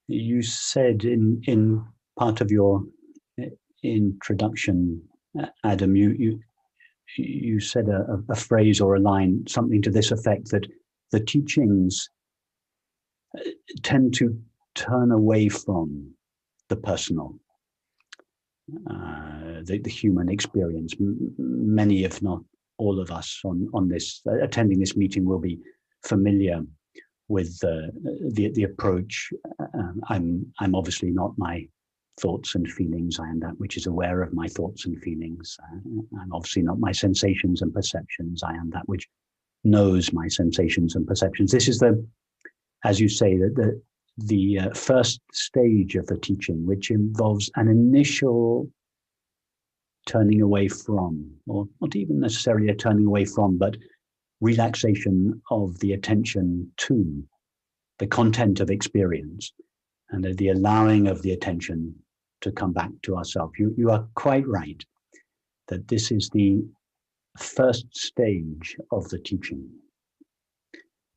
You said in part of your introduction, Adam, you said a phrase or a line, something to this effect, that the teachings tend to turn away from the personal, the human experience. Many, if not all of us on this, attending this meeting, will be familiar with the approach. I'm obviously not my thoughts and feelings. I am that which is aware of my thoughts and feelings. I'm obviously not my sensations and perceptions. I am that which knows my sensations and perceptions. This is as you say, the first stage of the teaching, which involves an initial turning away from, or not even necessarily a turning away from, but relaxation of the attention to the content of experience, and the allowing of the attention to come back to ourselves. You are quite right that this is the first stage of the teaching.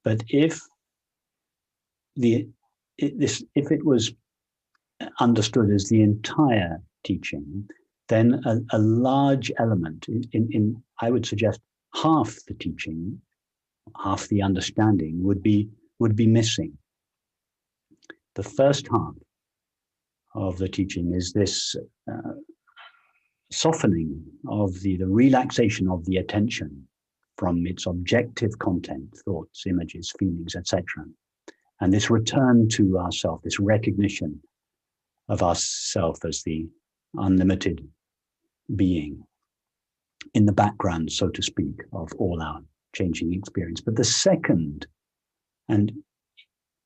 But if it was understood as the entire teaching, then a large element in I would suggest half the teaching, half the understanding would be missing. The first half of the teaching is this softening of the relaxation of the attention from its objective content, thoughts, images, feelings, etc. And this return to ourself, this recognition of ourself as the unlimited being in the background, so to speak, of all our changing experience. But the second and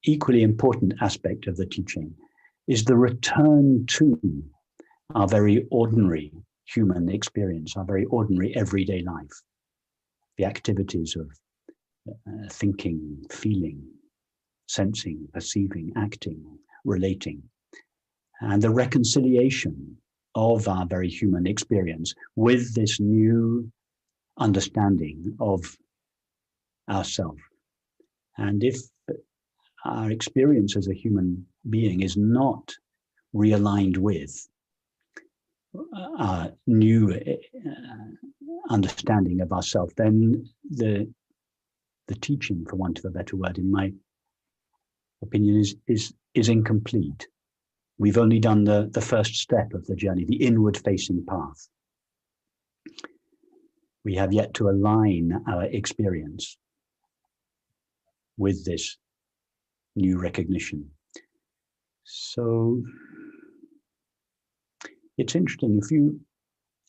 equally important aspect of the teaching is the return to our very ordinary human experience, our very ordinary everyday life, the activities of thinking, feeling, sensing, perceiving, acting, relating, and the reconciliation of our very human experience with this new understanding of ourself. And if our experience as a human being is not realigned with our new understanding of ourself, then the teaching, for want of a better word, in my opinion, is incomplete. We've only done the first step of the journey, the inward-facing path. We have yet to align our experience with this new recognition. So it's interesting,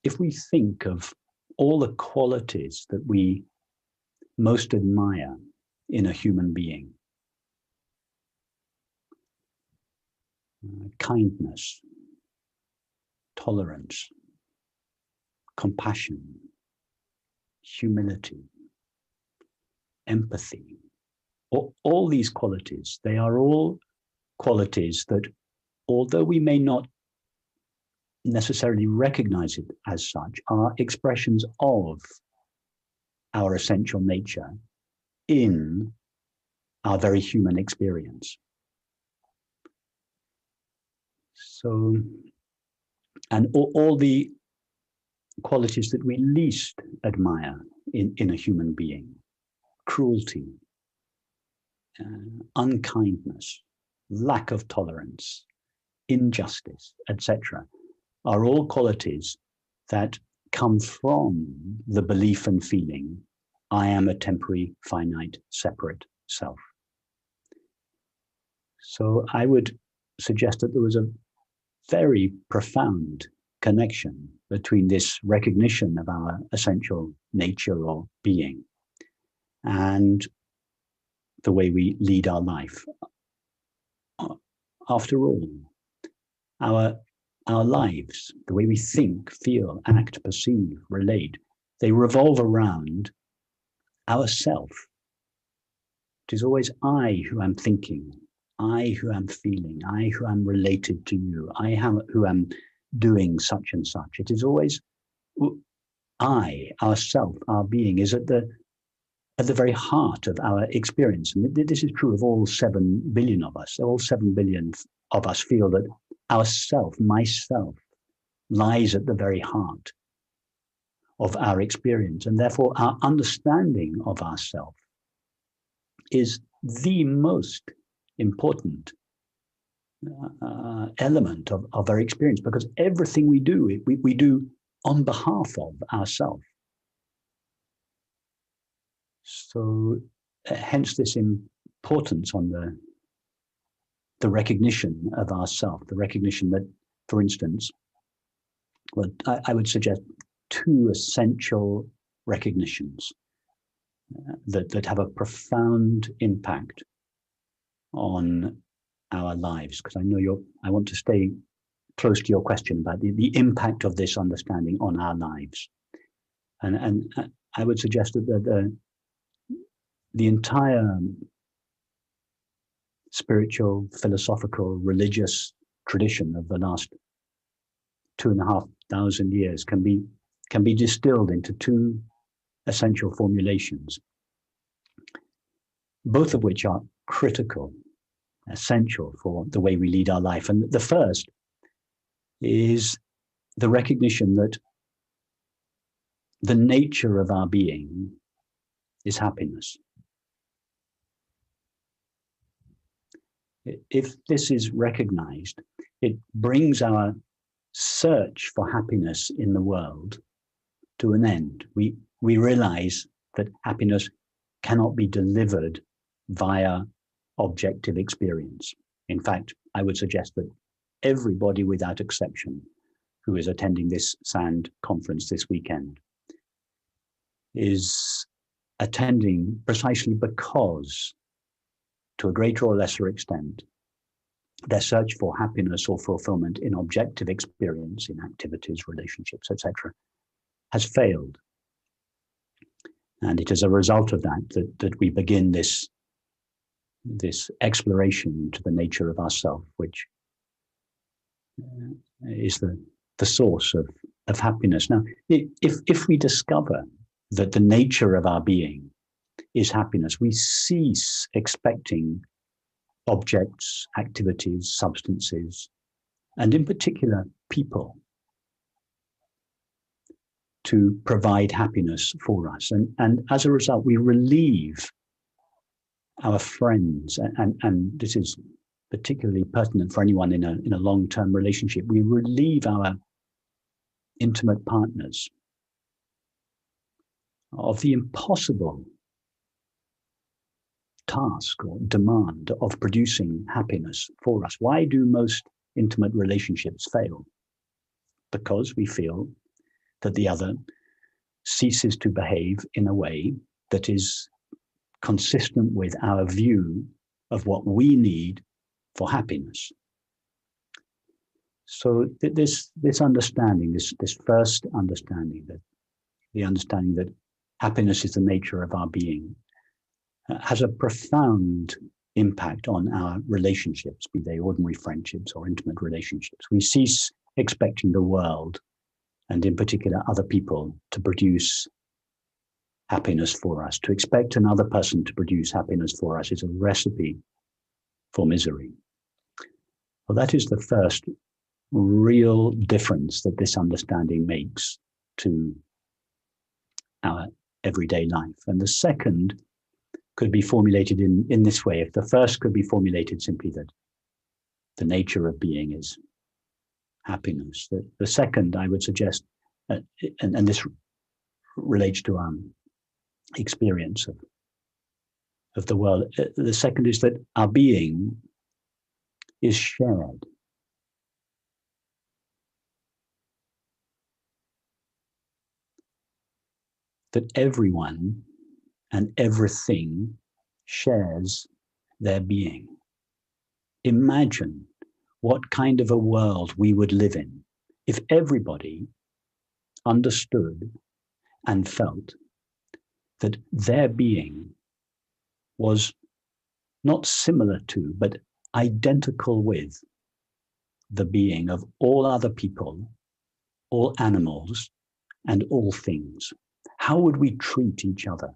if we think of all the qualities that we most admire in a human being, kindness, tolerance, compassion, humility, empathy, all these qualities, they are all qualities that, although we may not necessarily recognize it as such, are expressions of our essential nature in our very human experience. So, and all the qualities that we least admire in a human being, cruelty, unkindness, lack of tolerance, injustice, etc., are all qualities that come from the belief and feeling, I am a temporary, finite, separate self. So I would suggest that there was a very profound connection between this recognition of our essential nature or being and the way we lead our life. After all, our lives, the way we think, feel, act, perceive, relate, they revolve around ourself. It is always I who am thinking, I who am feeling, I who am related to you, who am doing such and such. It is always I, ourself, our being is at the very heart of our experience. And this is true of all 7 billion of us, all 7 billion of us feel that ourself, myself, lies at the very heart of our experience, and therefore our understanding of ourself is the most important element of our experience, because everything we do, we do on behalf of ourselves. So hence this importance on the recognition of ourself, the recognition that, for instance, well, I would suggest two essential recognitions that have a profound impact on our lives, because I know I want to stay close to your question about the impact of this understanding on our lives. And I would suggest that the entire spiritual, philosophical, religious tradition of the last 2,500 years can be distilled into two essential formulations, both of which are critical, essential for the way we lead our life. And the first is the recognition that the nature of our being is happiness. If this is recognized, it brings our search for happiness in the world to an end. We realize that happiness cannot be delivered via objective experience. In fact, I would suggest that everybody without exception who is attending this SAND conference this weekend is attending precisely because, to a greater or lesser extent, their search for happiness or fulfillment in objective experience, in activities, relationships, etc., has failed. And it is a result of that we begin this exploration into the nature of ourself, which is the source of happiness. Now, if we discover that the nature of our being is happiness, we cease expecting objects, activities, substances, and in particular people, to provide happiness for us. And as a result, we relieve our friends, and this is particularly pertinent for anyone in a long-term relationship, we relieve our intimate partners of the impossible task or demand of producing happiness for us. Why do most intimate relationships fail? Because we feel that the other ceases to behave in a way that is consistent with our view of what we need for happiness. So this understanding, this first understanding, that the understanding that happiness is the nature of our being, has a profound impact on our relationships, be they ordinary friendships or intimate relationships. We cease expecting the world, and in particular other people, to produce happiness for us. To expect another person to produce happiness for us is a recipe for misery. Well, that is the first real difference that this understanding makes to our everyday life. And the second could be formulated in this way. If the first could be formulated simply that the nature of being is happiness, the second, I would suggest, and this relates to experience of the world, the second is that our being is shared. That everyone and everything shares their being. Imagine what kind of a world we would live in if everybody understood and felt that their being was not similar to, but identical with the being of all other people, all animals, and all things. How would we treat each other?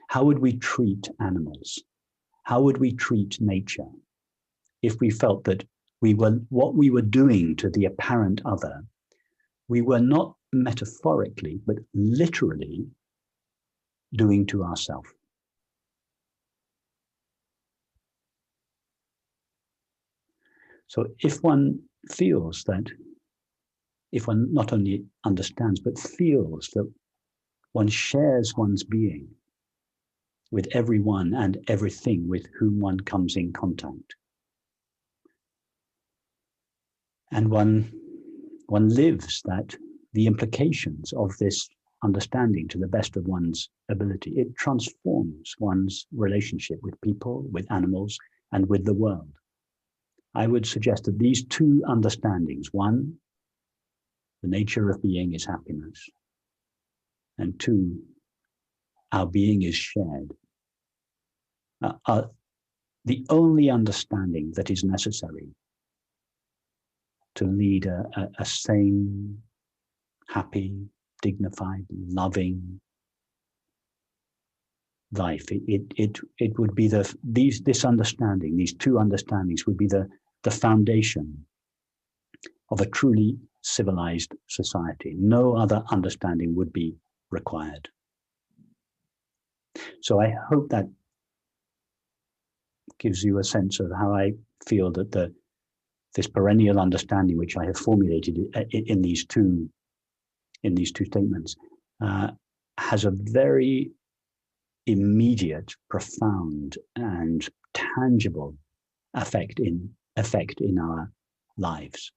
How would we treat animals? How would we treat nature if we felt that what we were doing to the apparent other, we were not metaphorically, but literally doing to ourselves. So if one feels that, if one not only understands, but feels that one shares one's being with everyone and everything with whom one comes in contact, and one lives that the implications of this understanding to the best of one's ability, it transforms one's relationship with people, with animals, and with the world. I would suggest that these two understandings, one, the nature of being is happiness, and two, our being is shared, are the only understanding that is necessary to lead a sane, happy, dignified, loving life. It would be this understanding, these two understandings would be the foundation of a truly civilized society. No other understanding would be required. So I hope that gives you a sense of how I feel that this perennial understanding, which I have formulated in these two statements, has a very immediate, profound, and tangible effect in our lives.